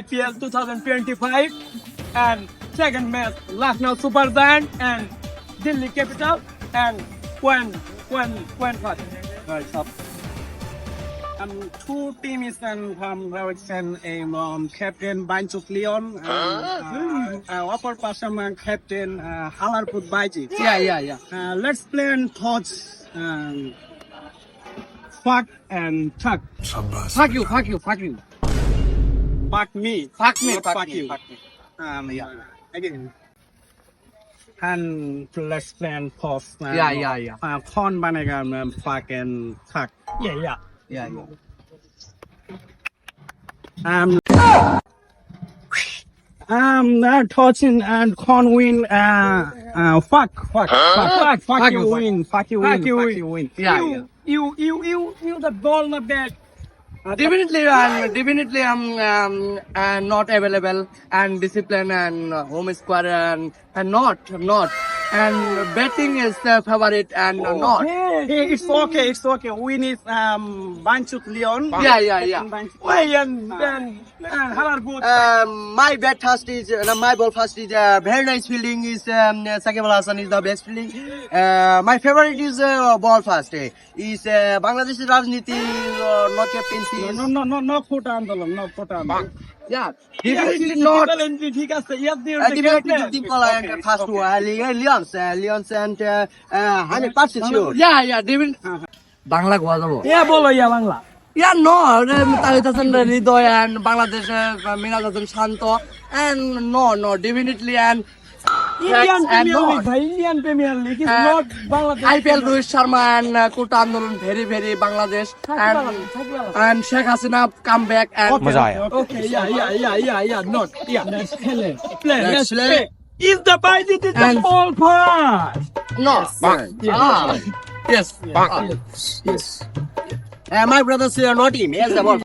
IPL 2025 and second match Lucknow Super Giant and Delhi Capital and when what? Right, stop. Two teams and Captain Banchuk Leon and upper person Captain Halarput Baiji. Yeah. Let's play and thoughts. Fuck and chuck. Fuck you. Fuck me. Fuck me. Not fuck you. Yeah. Again. And let's play and pause. Yeah. Con banega fuck and chuck. Yeah. Touching and con win. Fuck you win. Yeah. You the ball not bad. Definitely, I'm not available and discipline and home squad and not and betting is the favorite and not. Hey, it's okay. Win is Banchuk Leon. Yeah. Why and then Halarput. My bat first is my ball first is very nice fielding is Sakib Al Hasan is the best fielding. My favorite is ball first. Is Bangladesh Rajniti not captaincy. No quota andolon, no quota andolon. Yeah, definitely not. ঠিক আছে ইয়াদ দিয়ে Definitely and first one Lions and 100% sure. Yeah, definitely. Bangla Goa যাবো। বলো Bangla. No, Tahit Hasan Hridoy and Bangladesh Minal Hasan Shanto and no, definitely and Indian Premier League is not Bangladesh. IPL Rohit Sharma and Kota Andolon very Bangladesh and Sheikh Hasina come back and Okay, yeah, not. Yeah, let's play. If the budget is the ball pass. No. Yes. Yes. My brothers are not him. Yes, the ball.